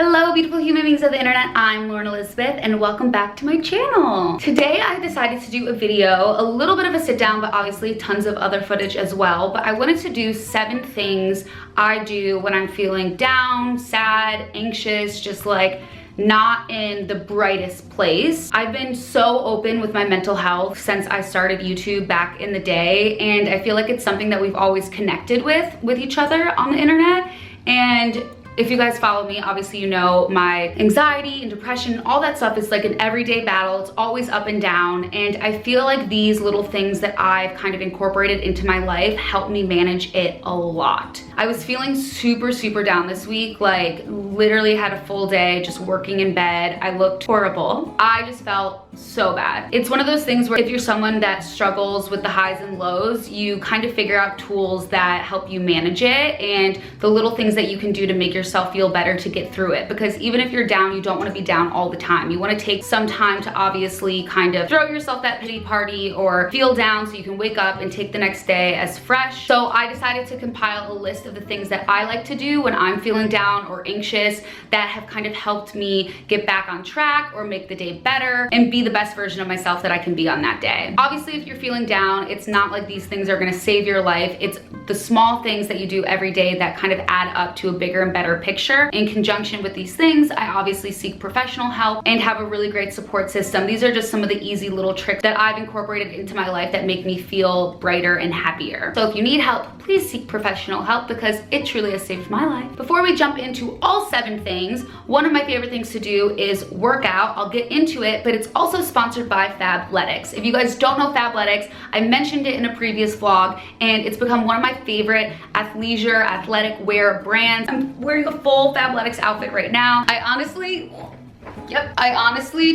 Hello beautiful human beings of the internet, I'm Lauren Elizabeth and welcome back to my channel. Today I decided to do a video, a little bit of a sit down, but obviously tons of other footage as well. But I wanted to do 7 things I do when I'm feeling down, sad, anxious, just like not in the brightest place. I've been so open with my mental health since I started YouTube back in the day, and I feel like it's something that we've always connected with each other on the internet. And if you guys follow me, obviously you know my anxiety and depression, all that stuff is like an everyday battle. It's always up and down. And I feel like these little things that I've kind of incorporated into my life help me manage it a lot. I was feeling super down this week, like literally had a full day just working in bed. I looked horrible. I just felt so bad. It's one of those things where if you're someone that struggles with the highs and lows, you kind of figure out tools that help you manage it and the little things that you can do to make yourself feel better to get through it. Because even if you're down, you don't want to be down all the time. You want to take some time to obviously kind of throw yourself that pity party or feel down so you can wake up and take the next day as fresh. So I decided to compile a list of the things that I like to do when I'm feeling down or anxious that have kind of helped me get back on track or make the day better and be the best version of myself that I can be on that day. Obviously, if you're feeling down, it's not like these things are going to save your life. It's the small things that you do every day that kind of add up to a bigger and better picture. In conjunction with these things, I obviously seek professional help and have a really great support system. These are just some of the easy little tricks that I've incorporated into my life that make me feel brighter and happier. So if you need help, please seek professional help because it truly has saved my life. Before we jump into all 7 things, one of my favorite things to do is work out. I'll get into it, but it's also sponsored by Fabletics. If you guys don't know Fabletics, I mentioned it in a previous vlog and it's become one of my favorite athleisure, athletic wear brands. I'm wearing a full Fabletics outfit right now. I honestly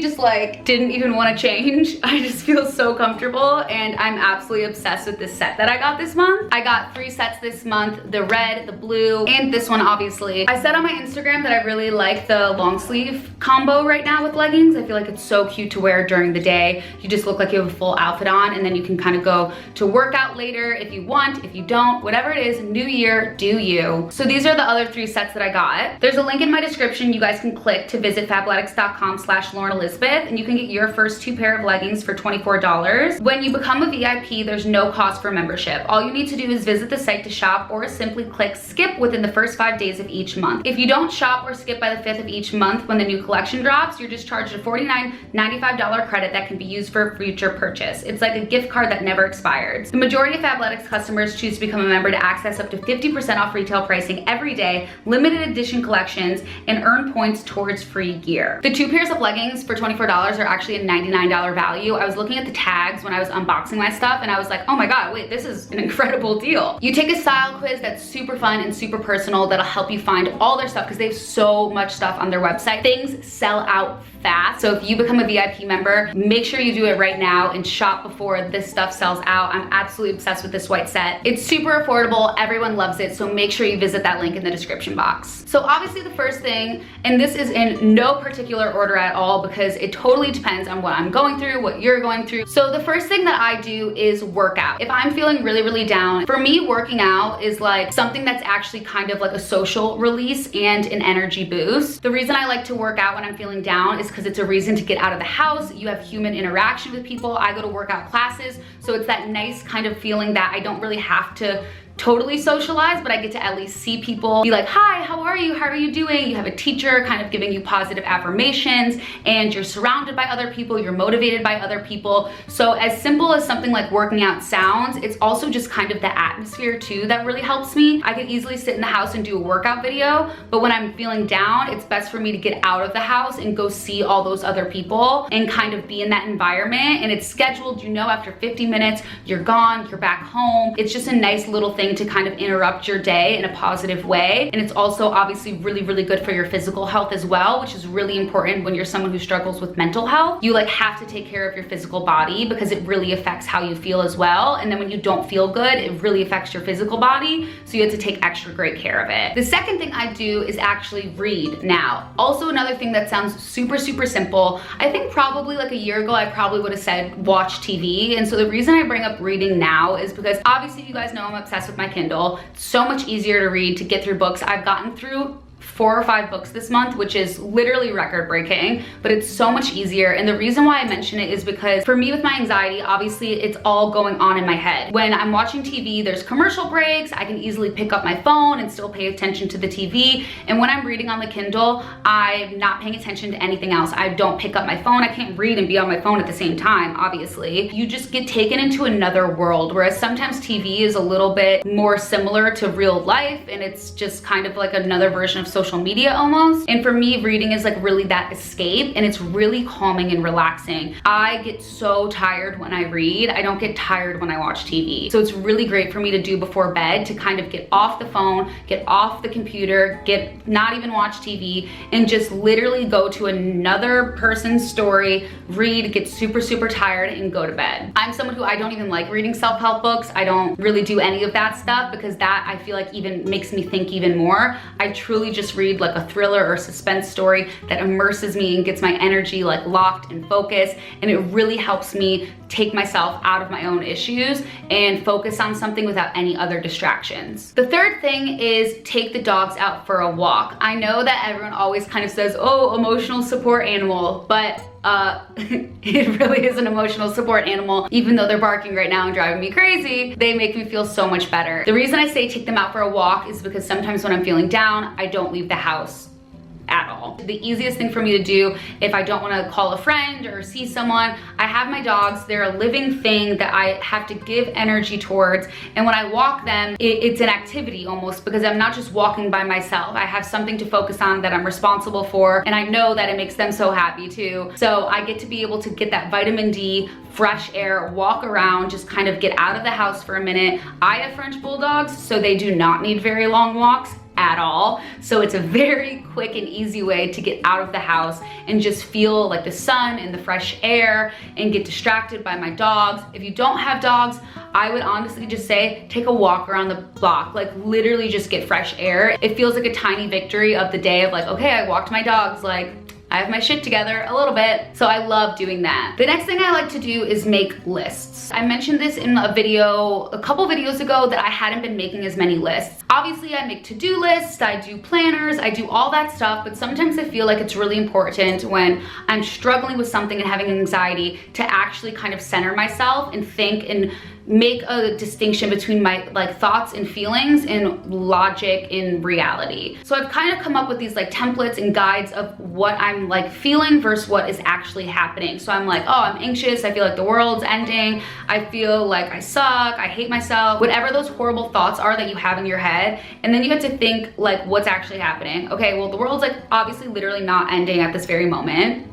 just like didn't even want to change. I just feel so comfortable and I'm absolutely obsessed with this set that I got this month. I got 3 sets this month, the red, the blue, and this one obviously. I said on my Instagram that I really like the long sleeve combo right now with leggings. I feel like it's so cute to wear during the day. You just look like you have a full outfit on and then you can kind of go to work out later if you want, if you don't, whatever it is, new year, do you. So these are the other 3 sets that I got. There's a link in my description you guys can click to visit fabletics.com/LaurenElizabeth and you can get your first 2 pair of leggings for $24. When you become a VIP, there's no cost for membership. All you need to do is visit the site to shop or simply click skip within the first 5 days of each month. If you don't shop or skip by the 5th of each month when the new collection drops, you're just charged a $49.95 credit that can be used for future purchase. It's like a gift card that never expires. The majority of Fabletics customers choose to become a member to access up to 50% off retail pricing every day, limited edition collections, and earn points towards free gear. The 2 pairs of leggings for $24 are actually a $99 value. I was looking at the tags when I was unboxing my stuff and I was like, oh my god, wait, this is an incredible deal. You take a style quiz that's super fun and super personal that'll help you find all their stuff because they have so much stuff on their website. Things sell out fast. So if you become a VIP member, make sure you do it right now and shop before this stuff sells out. I'm absolutely obsessed with this white set. It's super affordable. Everyone loves it. So make sure you visit that link in the description box. So obviously the first thing, and this is in no particular order at all because it totally depends on what I'm going through, what you're going through. So the first thing that I do is work out. If I'm feeling really down, for me working out is like something that's actually kind of like a social release and an energy boost. The reason I like to work out when I'm feeling down is because it's a reason to get out of the house. You have human interaction with people. I go to workout classes, so it's that nice kind of feeling that I don't really have to totally socialize, but I get to at least see people, be like, hi, how are you? How are you doing? You have a teacher kind of giving you positive affirmations and you're surrounded by other people, you're motivated by other people. So as simple as something like working out sounds, it's also just kind of the atmosphere too that really helps me. I could easily sit in the house and do a workout video, but when I'm feeling down, it's best for me to get out of the house and go see all those other people and kind of be in that environment. And it's scheduled, you know, after 50 minutes, you're gone, you're back home. It's just a nice little thing to kind of interrupt your day in a positive way. And it's also obviously really good for your physical health as well, which is really important when you're someone who struggles with mental health. You like have to take care of your physical body because it really affects how you feel as well. And then when you don't feel good, it really affects your physical body. So you have to take extra great care of it. The second thing I do is actually read now. Also another thing that sounds super simple. I think probably like a year ago, I probably would have said watch TV. And so the reason I bring up reading now is because obviously you guys know I'm obsessed with my Kindle. It's so much easier to read, to get through books. I've gotten through 4 or 5 books this month, which is literally record breaking, but it's so much easier. And the reason why I mention it is because for me with my anxiety, obviously it's all going on in my head. When I'm watching TV, there's commercial breaks, I can easily pick up my phone and still pay attention to the TV. And when I'm reading on the Kindle, I'm not paying attention to anything else. I don't pick up my phone. I can't read and be on my phone at the same time, obviously. You just get taken into another world, whereas sometimes TV is a little bit more similar to real life, and it's just kind of like another version of social media almost. And for me, reading is like really that escape, and it's really calming and relaxing. I get so tired when I read. I don't get tired when I watch TV. So it's really great for me to do before bed, to kind of get off the phone, get off the computer, not even watch TV, and just literally go to another person's story, read, get super, super tired, and go to bed. I'm someone who I don't even like reading self-help books. I don't really do any of that stuff because that I feel like even makes me think even more. I truly just read like a thriller or suspense story that immerses me and gets my energy like locked and focused, and it really helps me take myself out of my own issues and focus on something without any other distractions. The third thing is take the dogs out for a walk. I know that everyone always kind of says, oh, emotional support animal, but it really is an emotional support animal. Even though they're barking right now and driving me crazy, they make me feel so much better. The reason I say take them out for a walk is because sometimes when I'm feeling down, I don't leave the house at all. The easiest thing for me to do if I don't want to call a friend or see someone, I have my dogs. They're a living thing that I have to give energy towards, and when I walk them, it's an activity almost, because I'm not just walking by myself. I have something to focus on that I'm responsible for, and I know that it makes them so happy too. So I get to be able to get that vitamin D, fresh air, walk around, just kind of get out of the house for a minute. I have French bulldogs, so they do not need very long walks at all. So it's a very quick and easy way to get out of the house and just feel like the sun and the fresh air and get distracted by my dogs. If you don't have dogs, I would honestly just say take a walk around the block, like literally just get fresh air. It feels like a tiny victory of the day of like, okay, I walked my dogs, like I have my shit together a little bit. So I love doing that. The next thing I like to do is make lists. I mentioned this in a video a couple videos ago that I hadn't been making as many lists. Obviously I make to-do lists, I do planners, I do all that stuff, but sometimes I feel like it's really important when I'm struggling with something and having anxiety to actually kind of center myself and think and make a distinction between my like thoughts and feelings and logic in reality. So I've kind of come up with these like templates and guides of what I'm like feeling versus what is actually happening. So I'm like, oh, I'm anxious, I feel like the world's ending, I feel like I suck, I hate myself, whatever those horrible thoughts are that you have in your head. And then you have to think like what's actually happening. Okay, well the world's like obviously literally not ending at this very moment,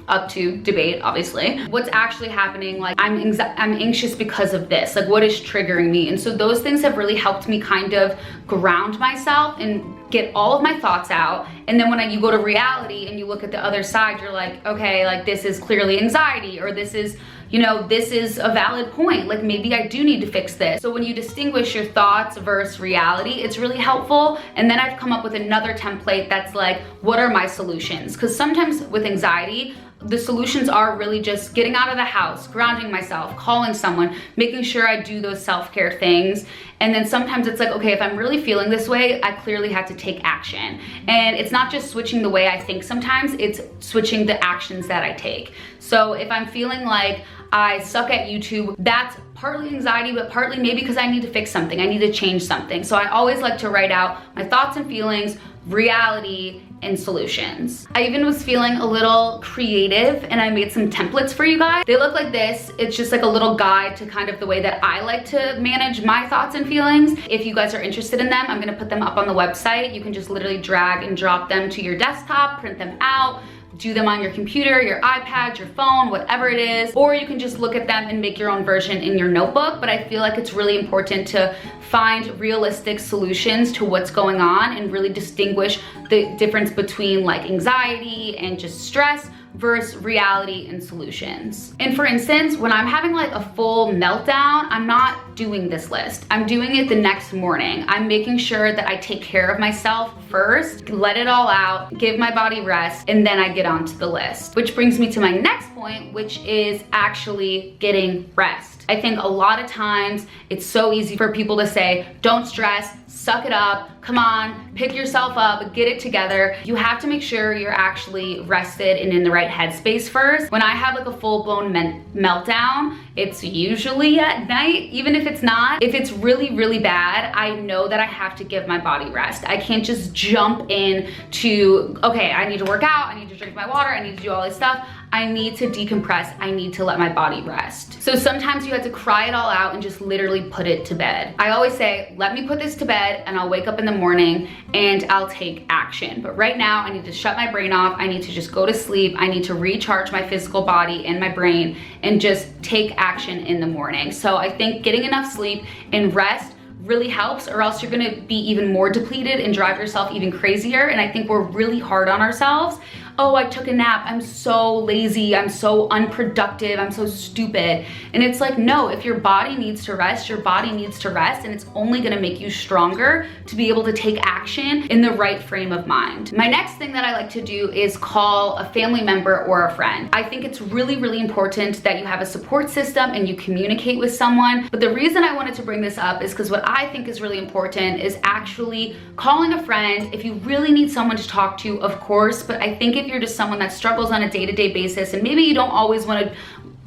up to debate, obviously. What's actually happening, like I'm anxious because of this, like what is triggering me? And so those things have really helped me kind of ground myself and get all of my thoughts out. And then when you go to reality and you look at the other side, you're like, okay, like this is clearly anxiety, or this is, you know, this is a valid point. Like maybe I do need to fix this. So when you distinguish your thoughts versus reality, it's really helpful. And then I've come up with another template that's like, what are my solutions? Because sometimes with anxiety, the solutions are really just getting out of the house, grounding myself, calling someone, making sure I do those self-care things. And then sometimes it's like, okay, if I'm really feeling this way, I clearly have to take action. And it's not just switching the way I think sometimes, it's switching the actions that I take. So if I'm feeling like I suck at YouTube, that's partly anxiety, but partly maybe because I need to fix something, I need to change something. So I always like to write out my thoughts and feelings, reality, and solutions. I even was feeling a little creative and I made some templates for you guys. They look like this. It's just like a little guide to kind of the way that I like to manage my thoughts and feelings. If you guys are interested in them, I'm gonna put them up on the website. You can just literally drag and drop them to your desktop, print them out, do them on your computer, your iPad, your phone, whatever it is, or you can just look at them and make your own version in your notebook. But I feel like it's really important to find realistic solutions to what's going on and really distinguish the difference between like anxiety and just stress versus reality and solutions. And for instance, when I'm having like a full meltdown, I'm not doing this list. I'm doing it the next morning. I'm making sure that I take care of myself first, let it all out, give my body rest, and then I get onto the list. Which brings me to my next point, which is actually getting rest. I think a lot of times it's so easy for people to say, don't stress, suck it up, come on, pick yourself up, get it together. You have to make sure you're actually rested and in the right headspace first. When I have like a full-blown meltdown, it's usually at night, even if it's not. If it's really, really bad, I know that I have to give my body rest. I can't just jump in to, okay, I need to work out, I need to drink my water, I need to do all this stuff. I need to decompress. I need to let my body rest. So sometimes you have to cry it all out and just literally put it to bed. I always say, let me put this to bed and I'll wake up in the morning and I'll take action. But right now I need to shut my brain off. I need to just go to sleep. I need to recharge my physical body and my brain and just take action in the morning. So I think getting enough sleep and rest really helps, or else you're gonna be even more depleted and drive yourself even crazier. And I think we're really hard on ourselves. Oh, I took a nap, I'm so lazy, I'm so unproductive, I'm so stupid. And it's like, no, if your body needs to rest, your body needs to rest, and it's only gonna make you stronger to be able to take action in the right frame of mind. My next thing that I like to do is call a family member or a friend. I think it's really, really important that you have a support system and you communicate with someone. But the reason I wanted to bring this up is because what I think is really important is actually calling a friend. If you really need someone to talk to, of course, but I think if you're just someone that struggles on a day-to-day basis and maybe you don't always want to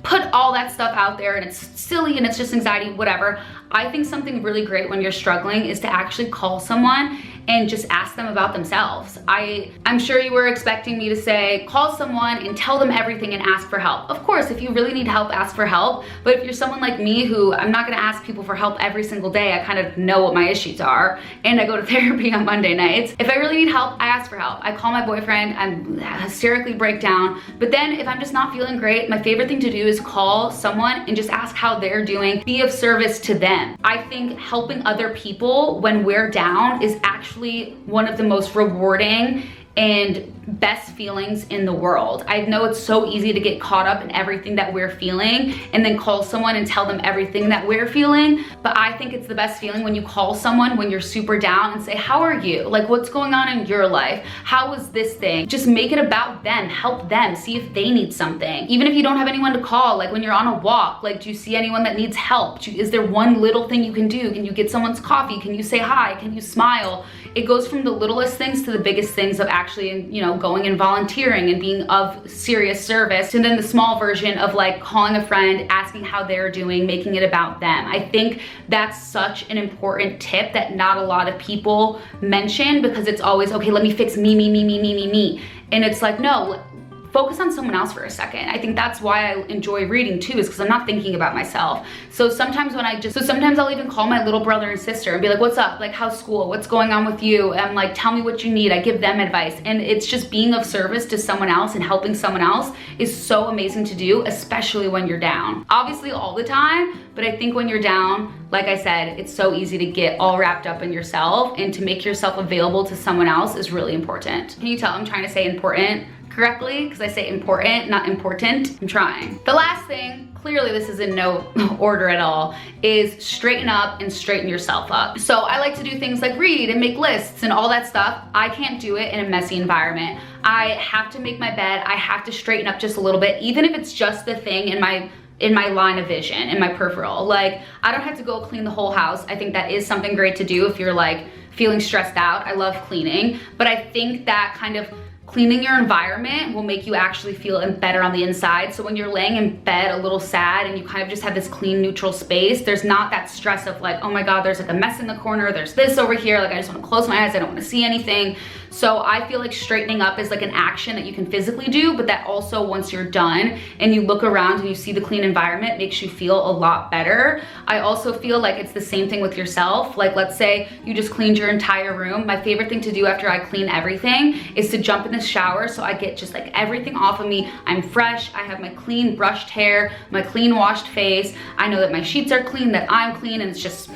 put all that stuff out there and it's silly and it's just anxiety, whatever, I think something really great when you're struggling is to actually call someone and just ask them about themselves. I'm sure you were expecting me to say, call someone and tell them everything and ask for help. Of course, if you really need help, ask for help. But if you're someone like me who I'm not gonna ask people for help every single day, I kind of know what my issues are, and I go to therapy on Monday nights. If I really need help, I ask for help. I call my boyfriend, I hysterically break down. But then if I'm just not feeling great, my favorite thing to do is call someone and just ask how they're doing, be of service to them. I think helping other people when we're down is actually one of the most rewarding and best feelings in the world. I know it's so easy to get caught up in everything that we're feeling and then call someone and tell them everything that we're feeling, but I think it's the best feeling when you call someone when you're super down and say, how are you? Like, what's going on in your life? How was this thing? Just make it about them, help them, see if they need something. Even if you don't have anyone to call, like when you're on a walk, like, do you see anyone that needs help? Is there one little thing you can do? Can you get someone's coffee? Can you say hi? Can you smile? It goes from the littlest things to the biggest things of actually, you know, going and volunteering and being of serious service, and then the small version of like calling a friend, asking how they're doing, making it about them. I think that's such an important tip that not a lot of people mention, because it's always, okay, let me fix me. And it's like, no, focus on someone else for a second. I think that's why I enjoy reading too, is because I'm not thinking about myself. So sometimes I'll even call my little brother and sister and be like, what's up? Like, how's school? What's going on with you? And I'm like, tell me what you need. I give them advice. And it's just being of service to someone else and helping someone else is so amazing to do, especially when you're down. Obviously all the time, but I think when you're down, like I said, it's so easy to get all wrapped up in yourself, and to make yourself available to someone else is really important. Can you tell I'm trying to say important correctly? Because I say important, not important. I'm trying. The last thing, clearly this is in no order at all, is straighten up and straighten yourself up. So I like to do things like read and make lists and all that stuff. I can't do it in a messy environment. I have to make my bed. I have to straighten up just a little bit, even if it's just the thing in my line of vision, in my peripheral. Like, I don't have to go clean the whole house. I think that is something great to do if you're like feeling stressed out. I love cleaning, but I think that kind of cleaning your environment will make you actually feel better on the inside. So when you're laying in bed a little sad and you kind of just have this clean, neutral space, there's not that stress of like, oh my God, there's like a mess in the corner, there's this over here, like I just wanna close my eyes, I don't wanna see anything. So I feel like straightening up is like an action that you can physically do, but that also, once you're done and you look around and you see the clean environment, makes you feel a lot better. I also feel like it's the same thing with yourself. Like, let's say you just cleaned your entire room. My favorite thing to do after I clean everything is to jump in the shower, so I get just like everything off of me. I'm fresh, I have my clean brushed hair, my clean washed face. I know that my sheets are clean, that I'm clean, and it's just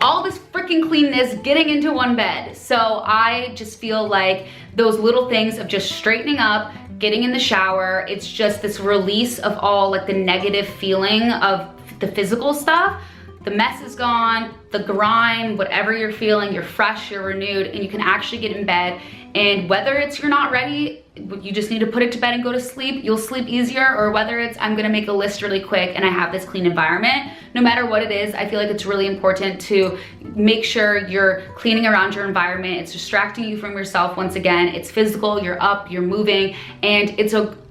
all this freaking cleanness getting into one bed. So I just feel like those little things of just straightening up, getting in the shower, it's just this release of all like the negative feeling of the physical stuff. The mess is gone, the grind, whatever you're feeling, you're fresh, you're renewed, and you can actually get in bed. And whether it's you're not ready you just need to put it to bed and go to sleep, you'll sleep easier, or whether it's I'm gonna make a list really quick and I have this clean environment, no matter what it is, I feel like it's really important to make sure you're cleaning around your environment. It's distracting you from yourself once again. It's physical, you're up, you're moving, and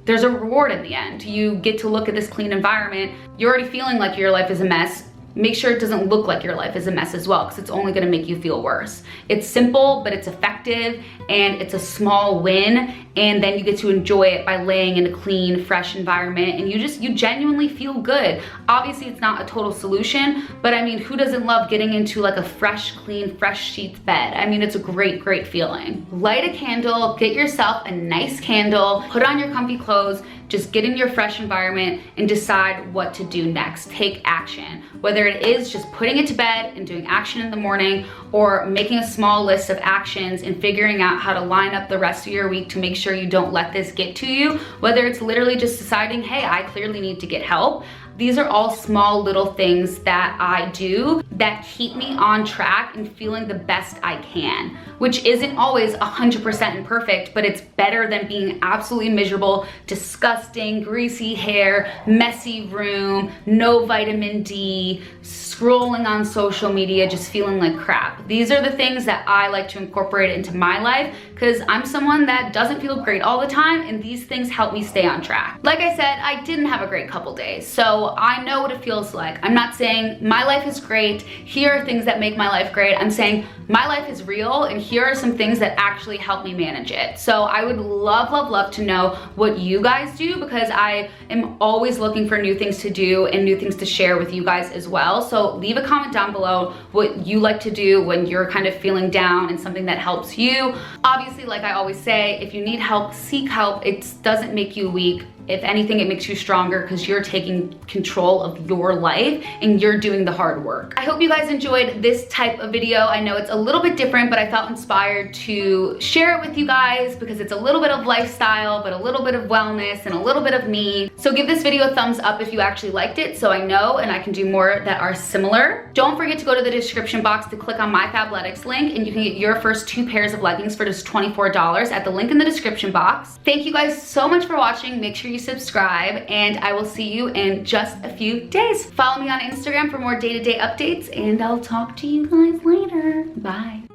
there's a reward in the end. You get to look at this clean environment. You're already feeling like your life is a mess. Make sure it doesn't look like your life is a mess as well, because it's only gonna make you feel worse. It's simple, but it's effective, and it's a small win, and then you get to enjoy it by laying in a clean, fresh environment, and you genuinely feel good. Obviously, it's not a total solution, but I mean, who doesn't love getting into like a fresh, clean, fresh sheets bed? I mean, it's a great, great feeling. Light a candle, get yourself a nice candle, put on your comfy clothes, just get in your fresh environment and decide what to do next. Take action. Whether it is just putting it to bed and doing action in the morning, or making a small list of actions and figuring out how to line up the rest of your week to make sure you don't let this get to you. Whether it's literally just deciding, hey, I clearly need to get help. These are all small little things that I do that keep me on track and feeling the best I can, which isn't always 100% perfect, but it's better than being absolutely miserable, disgusting, greasy hair, messy room, no vitamin D, scrolling on social media, just feeling like crap. These are the things that I like to incorporate into my life, because I'm someone that doesn't feel great all the time, and these things help me stay on track. Like I said, I didn't have a great couple days, so I know what it feels like. I'm not saying my life is great, here are things that make my life great. I'm saying my life is real, and here are some things that actually help me manage it. So I would love, love, love to know what you guys do, because I am always looking for new things to do and new things to share with you guys as well. So leave a comment down below what you like to do when you're kind of feeling down and something that helps you. Obviously, like I always say, if you need help, seek help. It doesn't make you weak. If anything, it makes you stronger, because you're taking control of your life and you're doing the hard work. I hope you guys enjoyed this type of video. I know it's a little bit different, but I felt inspired to share it with you guys, because it's a little bit of lifestyle, but a little bit of wellness and a little bit of me. So give this video a thumbs up if you actually liked it, so I know and I can do more that are similar. Don't forget to go to the description box to click on my Fabletics link, and you can get your first 2 pairs of leggings for just $24 at the link in the description box. Thank you guys so much for watching. Make sure you subscribe, and I will see you in just a few days. Follow me on Instagram for more day-to-day updates, and I'll talk to you guys later. Bye.